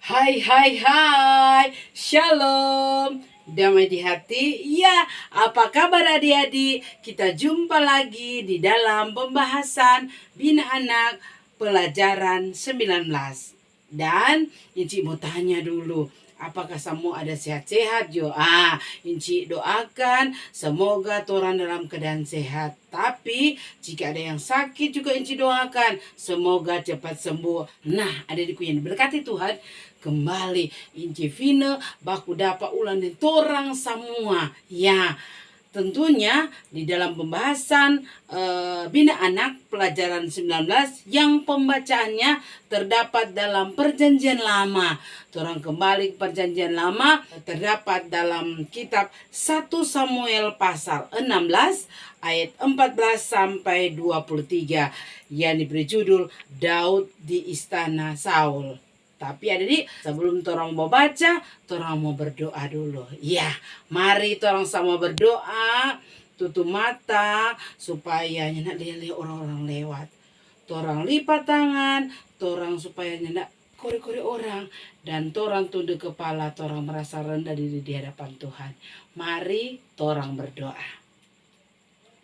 Hai hai hai, shalom, damai di hati. Ya, apa kabar adik-adik? Kita jumpa lagi di dalam pembahasan Bina Anak pelajaran 19. Dan Inci mau tanya dulu, apakah semua ada sehat-sehat jo? Inci doakan semoga orang dalam keadaan sehat. Tapi jika ada yang sakit juga Inci doakan semoga cepat sembuh. Nah, adikku yang diberkati Tuhan, kembali Inci Vina baku dapat ulang dan torang semua. Ya, tentunya di dalam pembahasan Bina Anak pelajaran 19 yang pembacaannya terdapat dalam Perjanjian Lama. Torang kembali ke Perjanjian Lama terdapat dalam kitab 1 Samuel pasal 16 ayat 14 sampai 23 yang diberi judul Daud di Istana Saul. Tapi adik, sebelum torang mau baca, torang mau berdoa dulu. Ya, mari torang sama berdoa, tutup mata supaya nyenak lihat orang-orang lewat. Torang lipat tangan, torang supaya nyenak kori-kori orang, dan torang tunduk kepala, torang merasa rendah diri di hadapan Tuhan. Mari torang berdoa.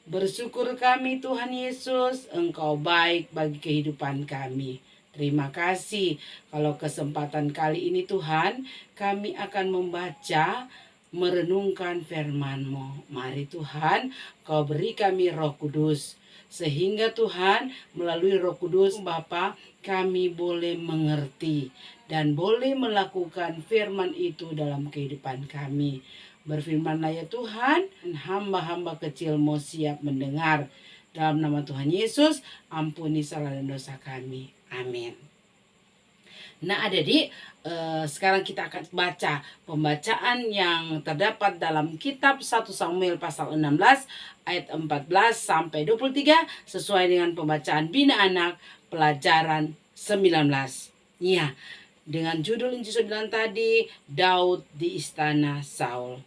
Bersyukur kami Tuhan Yesus, Engkau baik bagi kehidupan kami. Terima kasih kalau kesempatan kali ini Tuhan, kami akan membaca, merenungkan firman-Mu. Mari Tuhan, Kau beri kami Roh Kudus. Sehingga Tuhan, melalui Roh Kudus Bapa, kami boleh mengerti dan boleh melakukan firman itu dalam kehidupan kami. Berfirmanlah ya Tuhan, hamba-hamba kecil-Mu siap mendengar. Dalam nama Tuhan Yesus, ampuni salah dan dosa kami. Amin. Nah adik-adik, sekarang kita akan baca pembacaan yang terdapat dalam kitab 1 Samuel pasal 16 ayat 14 sampai 23 sesuai dengan pembacaan Bina Anak pelajaran 19. Ya, dengan judul Inci 9 tadi, Daud di Istana Saul.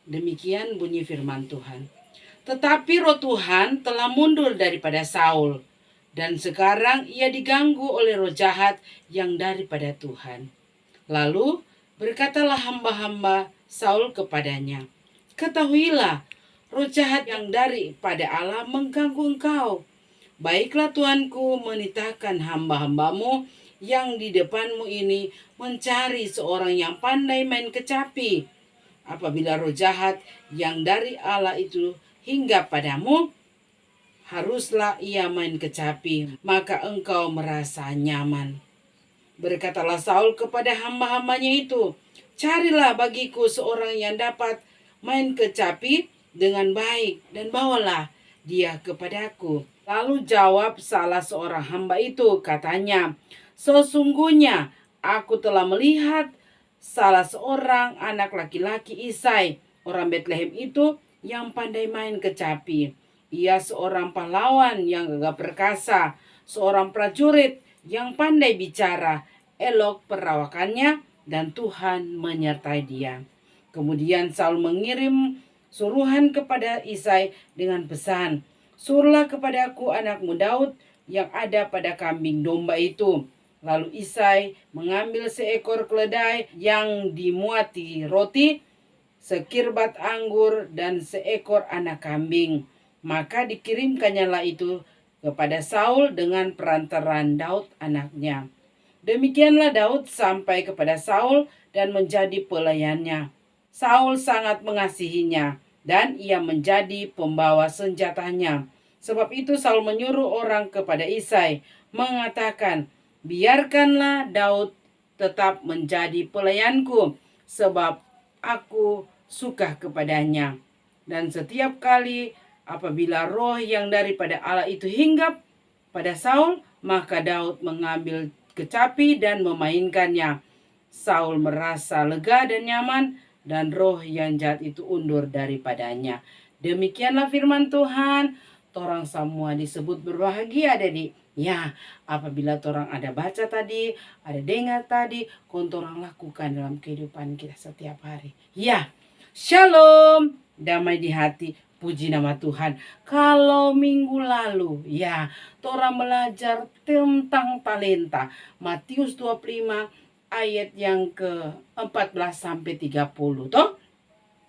Demikian bunyi firman Tuhan. Tetapi roh Tuhan telah mundur daripada Saul, dan sekarang ia diganggu oleh roh jahat yang daripada Tuhan. Lalu berkatalah hamba-hamba Saul kepadanya, ketahuilah, roh jahat yang daripada Allah mengganggu engkau. Baiklah Tuanku menitahkan hamba-hambamu yang di depanmu ini mencari seorang yang pandai main kecapi. Apabila roh jahat yang dari Allah itu hingga padamu, haruslah ia main kecapi, maka engkau merasa nyaman. Berkatalah Saul kepada hamba-hambanya itu, carilah bagiku seorang yang dapat main kecapi dengan baik, dan bawalah dia kepadaku. Lalu jawab salah seorang hamba itu, katanya, sesungguhnya aku telah melihat salah seorang anak laki-laki Isai, orang Betlehem itu, yang pandai main kecapi. Ia seorang pahlawan yang gagah perkasa, seorang prajurit yang pandai bicara, elok perawakannya, dan Tuhan menyertai dia. Kemudian Saul mengirim suruhan kepada Isai dengan pesan, suruhlah kepadaku anakmu Daud yang ada pada kambing domba itu. Lalu Isai mengambil seekor keledai yang dimuati roti, sekirbat anggur, dan seekor anak kambing. Maka dikirimkannyalah itu kepada Saul dengan perantaran Daud anaknya. Demikianlah Daud sampai kepada Saul dan menjadi pelayannya. Saul sangat mengasihinya dan ia menjadi pembawa senjatanya. Sebab itu Saul menyuruh orang kepada Isai mengatakan, biarkanlah Daud tetap menjadi pelayanku sebab aku suka kepadanya. Dan setiap kali apabila roh yang daripada Allah itu hinggap pada Saul, maka Daud mengambil kecapi dan memainkannya. Saul merasa lega dan nyaman, dan roh yang jahat itu undur daripadanya. Demikianlah firman Tuhan. Torang semua disebut berbahagia adik. Ya, apabila torang ada baca tadi, ada dengar tadi, torang lakukan dalam kehidupan kita setiap hari. Ya, shalom, damai di hati. Puji nama Tuhan. Kalau minggu lalu, ya, torang belajar tentang talenta. Matius 25 ayat yang ke-14 sampai 30 toh.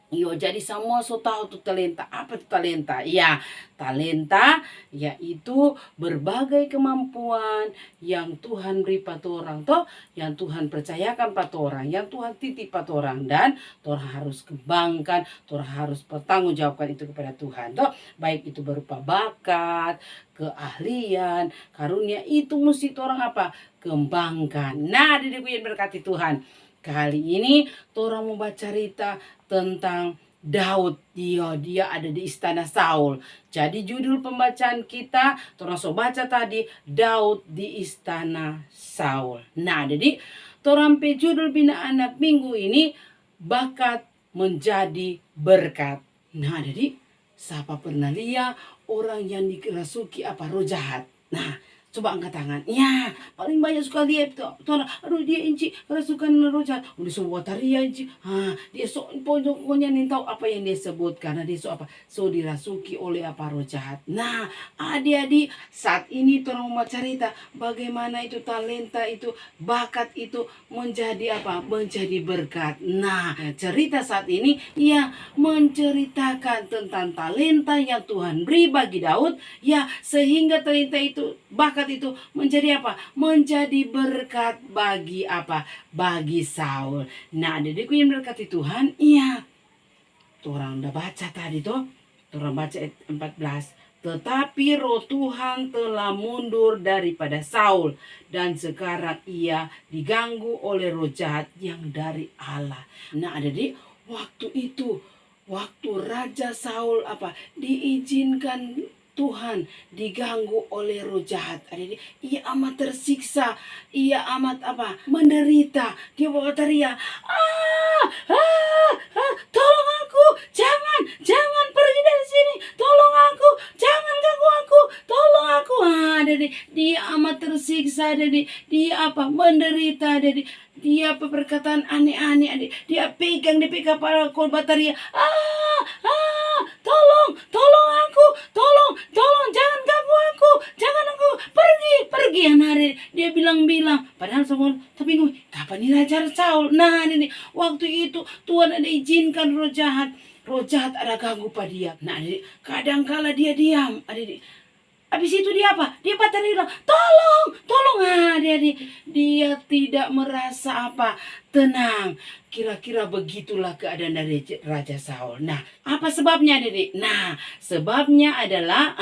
Yo, jadi semua so tahu tuh talenta. Apa tuh talenta? Ya, talenta yaitu berbagai kemampuan yang Tuhan beri pada orang toh, yang Tuhan percayakan pada orang, yang Tuhan titip pada orang, dan orang harus kembangkan, orang harus bertanggung jawabkan itu kepada Tuhan toh. Baik itu berupa bakat, keahlian, karunia, itu mesti orang apa? Kembangkan. Nah, diriku yang berkati Tuhan. Kali ini orang mau baca cerita tentang Daud. Dia ada di istana Saul. Jadi judul pembacaan kita, orang so baca tadi, Daud di istana Saul. Nah, jadi orang pe judul Bina Anak minggu ini, bakat menjadi berkat. Nah, jadi siapa pernah lihat orang yang dirasuki apa roh jahat? Nah, coba angkat tangan. Ya, paling banyak suka lihat tuh. Aduh, dia inci kerasukan roh jahat. Udah semua taria inci. Dia pokoknya nih tahu apa yang dia sebut, karena dia apa? So dirasuki oleh apa roh jahat. Nah, adik-adik, saat ini tolong mau cerita bagaimana itu talenta itu, bakat itu menjadi apa? Menjadi berkat. Nah, cerita saat ini ya menceritakan tentang talenta yang Tuhan beri bagi Daud, ya, sehingga talenta itu, bakat itu menjadi apa? Menjadi berkat bagi apa? Bagi Saul. Nah, adikku yang berkati Tuhan, iya. Orang udah baca tadi tuh. Orang baca ayat 14. Tetapi roh Tuhan telah mundur daripada Saul, dan sekarang ia diganggu oleh roh jahat yang dari Allah. Nah, adik, waktu itu, waktu Raja Saul apa? Diizinkan Tuhan diganggu oleh roh jahat. Ia amat tersiksa, ia amat apa? Menderita. Dia berteriak, tolong aku, jangan pergi dari sini, tolong aku, jangan ganggu aku, tolong aku. Dia amat tersiksa, dia apa? Menderita, dia apa perkataan aneh-aneh, dia pegang kepala kolbataria, tolong aku, tolong, jangan ganggu aku, jangan aku, pergi. Dia bilang, padahal semua terbingung, kapan nih Raja Saul? Nah, ini waktu itu Tuhan ada izinkan roh jahat ada ganggu pada dia. Nah, kadangkala dia diam, habis itu dia apa? Dia bilang, tolong. Dia tidak merasa apa? Tenang. Kira-kira begitulah keadaan dari Raja Saul. Nah, apa sebabnya, Dede? Nah, sebabnya adalah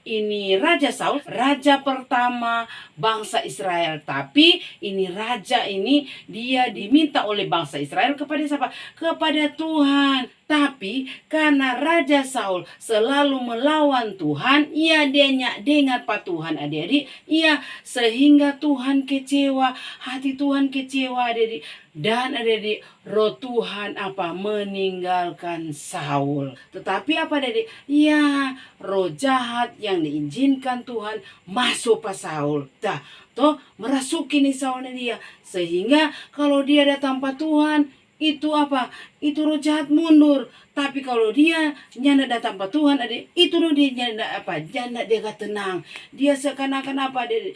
ini Raja Saul, raja pertama bangsa Israel. Tapi ini raja ini dia diminta oleh bangsa Israel kepada siapa? Kepada Tuhan. Tapi karena Raja Saul selalu melawan Tuhan, ia dengar pak Tuhan, adik-adik. Ia sehingga Tuhan kecewa, hati Tuhan kecewa, adik-adik. Dan adik-adik, roh Tuhan apa? Meninggalkan Saul. Tetapi apa, adik-adik? Ya, roh jahat yang diizinkan Tuhan masuk pak Saul. Toh merasuki nih Saul dia. Sehingga kalau dia datang pak Tuhan, itu apa? Itu roh jahat mundur. Tapi kalau dia nyanda datang pak Tuhan, adik, itu roh dia nyanda apa? Nyanda dia gak tenang. Dia seakan-akan apa, adik?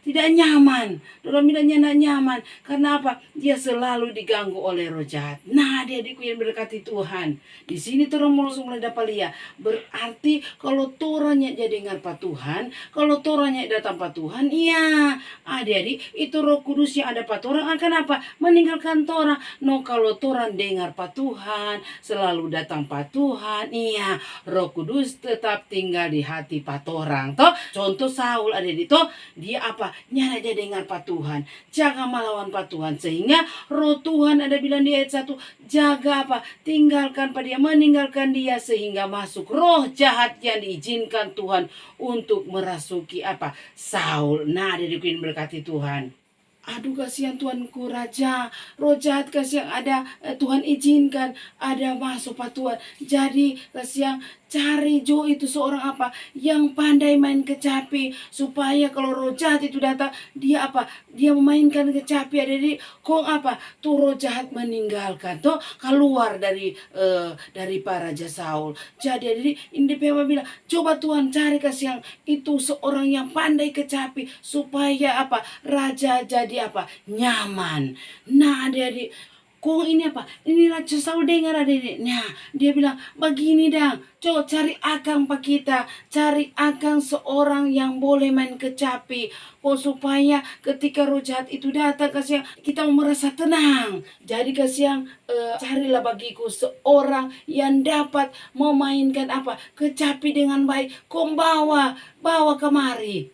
Tidak nyaman. Dorang bilang nyanda nyaman. Karena apa? Dia selalu diganggu oleh roh jahat. Nah, adik-adikku yang berkati Tuhan, di sini torang mulai dapat lihat. Berarti kalau toranya jadi dengar pak Tuhan, kalau toranya datang pak Tuhan, iya, adik-adik, itu roh kudus yang ada pak torang akan apa? Meninggalkan torang. No, kalau torang dengar pak Tuhan, selalu datang pak Tuhan, iya, roh kudus tetap tinggal di hati pak torang. Toh, contoh Saul, adik-adik, toh, dia apa? Nyala dia dengar pak Tuhan, jangan melawan pak Tuhan. Sehingga roh Tuhan ada bilang di ayat 1, jaga apa? Tinggalkan pada dia, meninggalkan dia, sehingga masuk roh jahat yang diizinkan Tuhan untuk merasuki apa? Saul. Nah, adik-adik yang berkati Tuhan. Aduh, kasihan Tuanku Raja, roh jahat kasihan ada Tuhan izinkan ada masuk pak Tuhan. Jadi kasihan cari Jo itu seorang apa yang pandai main kecapi, supaya kalau roh jahat itu datang, dia apa, dia memainkan kecapi. Jadi kong apa tuh roh jahat meninggalkan toh keluar dari para Raja Saul. Jadi ini Pema bilang, coba Tuhan cari kasih yang itu seorang yang pandai kecapi, supaya apa, raja jadi apa, nyaman. Nah adik-adik, kok ini apa? Ini Raja Saul dengar adik-adik. Nah, dia bilang, begini dang, coba cari akang pak kita. Cari akang seorang yang boleh main kecapi. Oh, supaya ketika roh jahat itu datang, kasih yang kita merasa tenang. Jadi kasih yang carilah bagiku seorang yang dapat memainkan apa, kecapi dengan baik. Kau bawa kemari.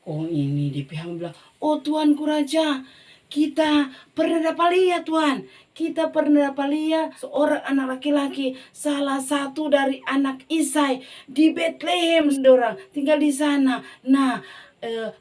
Oh ini di pihak bilang, oh Tuanku Raja, kita pernah dapat lihat Tuhan. Kita pernah dapat lihat seorang anak laki-laki, salah satu dari anak Isai di Bethlehem, dorang tinggal di sana. Nah,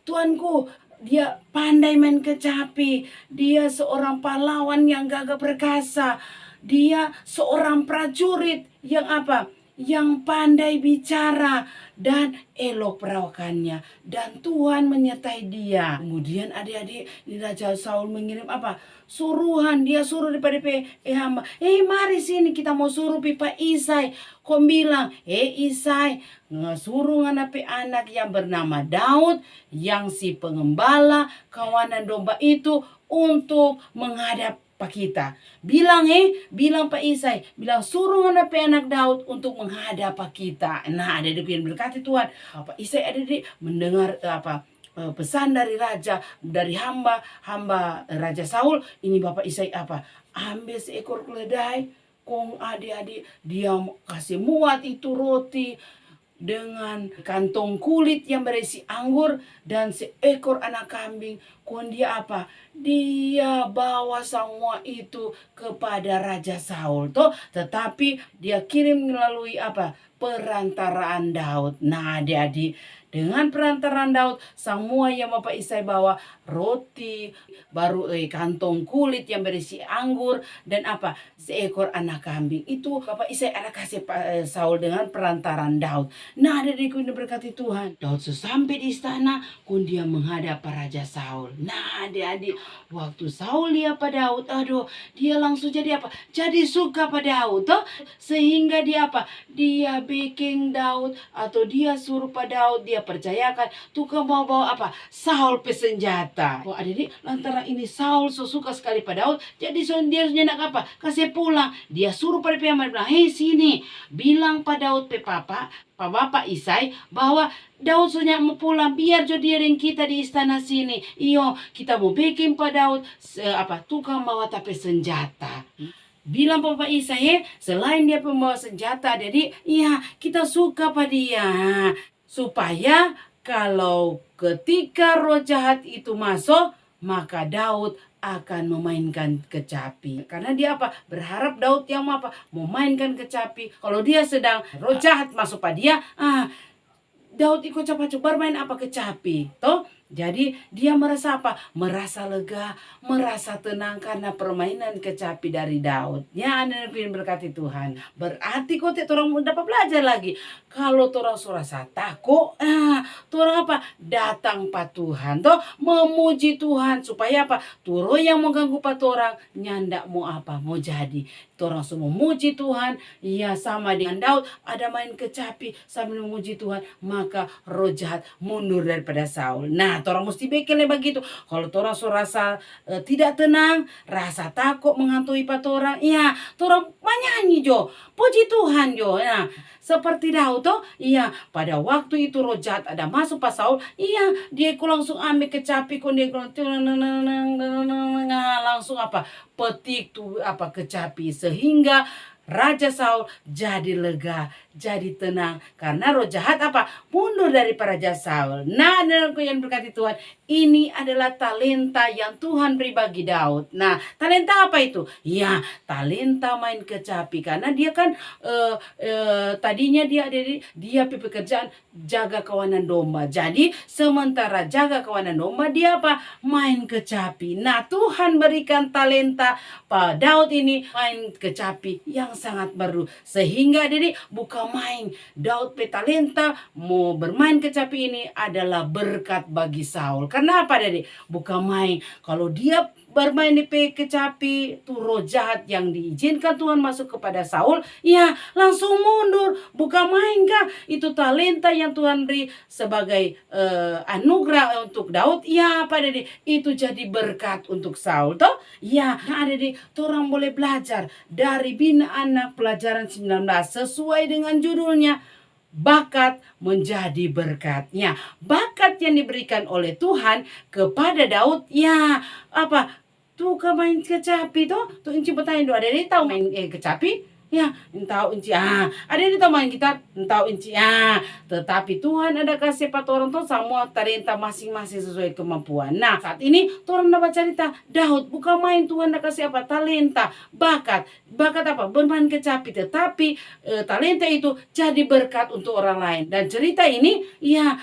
Tuanku, dia pandai main kecapi. Dia seorang pahlawan yang gagah perkasa. Dia seorang prajurit yang apa? Yang pandai bicara dan elok perawakannya, dan Tuhan menyertai dia. Kemudian adik-adik, di Raja Saul mengirim apa, suruhan. Dia suruh daripada hamba, mari sini kita mau suruh pipa Isai. Kau bilang, Isai, suruh nganapi anak yang bernama Daud, yang si pengembala kawanan domba itu, untuk menghadap Pak kita. Bilang Pak Isai, bilang suruh anak Daud untuk menghadap Pak kita. Nah, ada yang berkati Tuhan. Pak Isai ada mendengar pesan dari raja, dari hamba Raja Saul. Ini Bapak Isai apa? Ambil seekor keledai, kong adik-adik dia kasih muat itu roti dengan kantong kulit yang berisi anggur dan seekor anak kambing. Kon dia apa? Dia bawa semua itu kepada Raja Saul toh, tetapi dia kirim melalui apa? Perantaraan Daud. Nah, adik-adik, dengan perantaraan Daud, semua yang Bapak Isai bawa roti, baru kantong kulit yang berisi anggur, dan apa? Seekor anak kambing. Itu Bapak Isai ada kasih Saul dengan perantaraan Daud. Nah, adik-adikku ini berkati Tuhan. Daud sesampai di istana, kun dia menghadap Raja Saul. Nah, adik-adik, waktu Saul lihat pada Daud, aduh, dia langsung jadi apa? Jadi suka pada Daud, toh? Sehingga dia apa? Dia bikin Daud, atau dia suruh pada Daud, dia percayakan tukang bawa apa? Saul pesenjata. Oh, adik-adik, lantaran ini Saul suka sekali pada Daud, jadi dia nyenyak apa? Kasih pulang. Dia suruh pada pihak bilang, sini, bilang pada Daud papa, Pak Bapak Isai, bahwa Daud sudah mau pulang, biar jadi dengan kita di istana sini. Iyo, kita mau bikin Pak Daud tukang bawa tapi senjata. Bilang Bapak Isai, selain dia pembawa senjata, jadi iya kita suka pada dia, supaya kalau ketika roh jahat itu masuk, maka Daud akan memainkan kecapi. Karena dia apa? Berharap Daud yang memainkan kecapi. Kalau dia sedang roh jahat masuk pada dia, Daud ikut cepat bermain apa kecapi. Toh? Jadi dia merasa apa? Merasa lega, merasa tenang karena permainan kecapi dari Daud. Ya, Anda berkati Tuhan. Berarti kok orang dapat belajar lagi. Kalau orang rasa takut, orang apa? Datang pak Tuhan, toh memuji Tuhan, supaya apa? Turo yang mau ganggu pak orang nyandak mau apa? Mau jadi. Orang semua memuji Tuhan. Ya, sama dengan Daud, ada main kecapi sambil memuji Tuhan, maka roh jahat mundur daripada Saul. Nah, orang mesti bikinnya begitu. Kalau orang rasa tidak tenang, rasa takut menghantui pat orang, iya, orang menyanyi jo, puji Tuhan jo. Nah, seperti Daud toh, iya, pada waktu itu roh jahat ada masuk pas Saul, iya, dia langsung ambil kecapi, dia langsung apa? Petik tuh apa kecapi, sehingga Raja Saul jadi lega, jadi tenang, karena roh jahat apa? Mundur dari Raja Saul. Nah, denganku yang berkati Tuhan, ini adalah talenta yang Tuhan beri bagi Daud. Nah, talenta apa itu? Ya, talenta main kecapi, karena dia kan tadinya dia pekerjaan jaga kawanan domba. Jadi sementara jaga kawanan domba, dia apa? Main kecapi. Nah, Tuhan berikan talenta Pak Daud ini main kecapi yang sangat baru, sehingga bukan bukan main. Daud petalenta mau bermain kecapi ini adalah berkat bagi Saul. Kenapa Dede? Bukan main. Kalau dia bermain di kecapi, tuh roh jahat yang diizinkan Tuhan masuk kepada Saul, ya langsung mundur. Bukan main kah? Itu talenta yang Tuhan beri sebagai anugerah untuk Daud. Ya Pak Dede, itu jadi berkat untuk Saul toh. Ya, nah Dede, orang boleh belajar dari Bina Anak pelajaran 19 sesuai dengan judulnya, bakat menjadi berkatnya. Bakat yang diberikan oleh Tuhan kepada Daud, ya apa? Tuh kan main kecapi tuh. Tuh Inci bertanya doa, ada dia tahu main kecapi? Ya, tahu Inci. Ada dia tahu main gitar? Tahu Inci. Tetapi Tuhan ada kasih pada orang tuh semua talenta masing-masing sesuai kemampuan. Nah, saat ini orang dapat cerita Daud bukan main, Tuhan ada kasih apa? Talenta, bakat. Bakat apa? Bermain kecapi. Tetapi talenta itu jadi berkat untuk orang lain. Dan cerita ini, ya,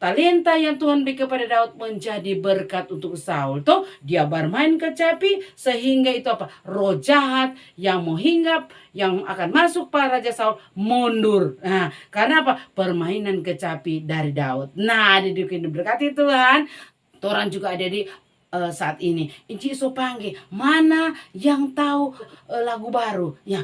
talenta yang Tuhan beri kepada Daud menjadi berkat untuk Saul. Toh dia bermain kecapi sehingga itu apa? Roh jahat yang mau hinggap, yang akan masuk pada Raja Saul mundur. Nah, karena apa? Permainan kecapi dari Daud. Nah, diberkati Tuhan. Orang juga ada di saat ini. Inci so panggil, mana yang tahu lagu baru? Ya,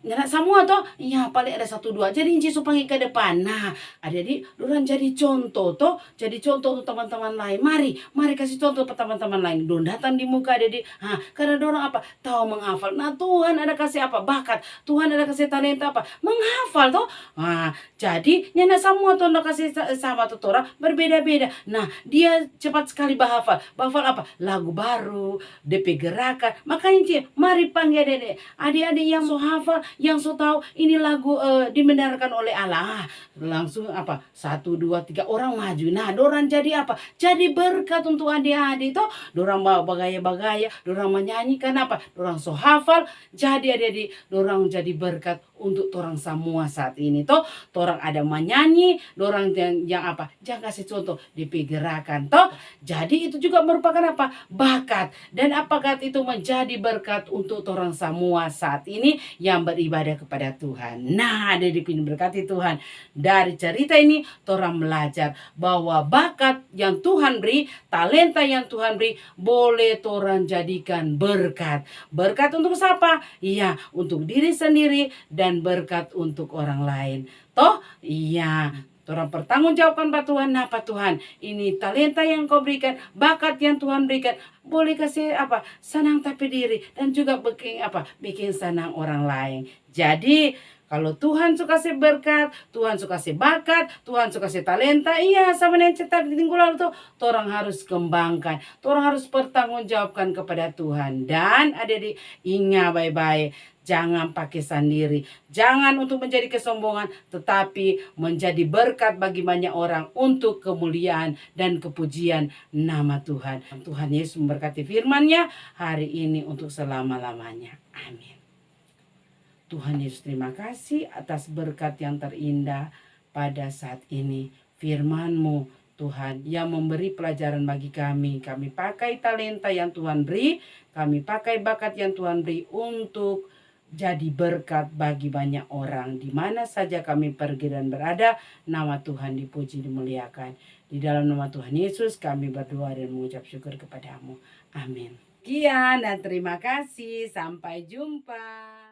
Nyanak semua toh, ya paling ada satu dua. Jadi Inci supaya ke depan. Nah, adik-adik, dorang jadi contoh toh, jadi contoh untuk teman-teman lain. Mari kasih contoh ke teman-teman lain. Don datang di muka adik-adik. Karena dorang apa? Tahu menghafal. Nah, Tuhan ada kasih apa? Bakat. Tuhan ada kasih talenta apa? Menghafal toh. Jadi nyanak semua tuh ada kasih sama tuh orang berbeda-beda. Nah, dia cepat sekali bahafal. Bahafal apa? Lagu baru, DP gerakan. Makanya Inci, mari panggil adik-adik. Adik-adik yang so hafal, yang so tahu ini lagu dibenarkan oleh Allah, langsung apa? 1, 2, 3 orang maju. Nah, dorang jadi apa? Jadi berkat untuk adik-adik toh. Dorang bawa bagaya-bagaya, dorang menyanyikan apa? Dorang so hafal. Jadi adik-adik, dorang jadi berkat untuk orang semua saat ini toh. Dorang ada menyanyi, dorang yang apa? Jangan kasih contoh dipigerakan toh. Jadi itu juga merupakan apa? Bakat. Dan apakah itu menjadi berkat untuk orang semua saat ini yang beribadah kepada Tuhan. Nah, adik-adik ini berkati Tuhan. Dari cerita ini, orang belajar bahwa bakat yang Tuhan beri, talenta yang Tuhan beri, boleh orang jadikan berkat. Berkat untuk siapa? Iya, untuk diri sendiri dan berkat untuk orang lain. Toh, iya. Orang pertanggungjawabkan Pak Tuhan. Nah Pak Tuhan, ini talenta yang kau berikan, bakat yang Tuhan berikan, boleh kasih apa? Senang tapi diri dan juga bikin senang orang lain. Jadi kalau Tuhan suka kasih berkat, Tuhan suka kasih bakat, Tuhan suka kasih talenta, iya sama yang cetak di tinggulan itu, orang harus kembangkan, orang harus pertanggungjawabkan kepada Tuhan. Dan adik-adik ingat baik-baik, jangan pakai sendiri, jangan untuk menjadi kesombongan, tetapi menjadi berkat bagi banyak orang untuk kemuliaan dan kepujian nama Tuhan. Tuhan Yesus memberkati firman-Nya hari ini untuk selama-lamanya. Amin. Tuhan Yesus, terima kasih atas berkat yang terindah pada saat ini. Firman-Mu Tuhan yang memberi pelajaran bagi kami. Kami pakai talenta yang Tuhan beri, kami pakai bakat yang Tuhan beri untuk jadi berkat bagi banyak orang. Di mana saja kami pergi dan berada, nama Tuhan dipuji, dimuliakan. Di dalam nama Tuhan Yesus kami berdoa dan mengucap syukur kepada-Mu. Amin. Sekian dan terima kasih. Sampai jumpa.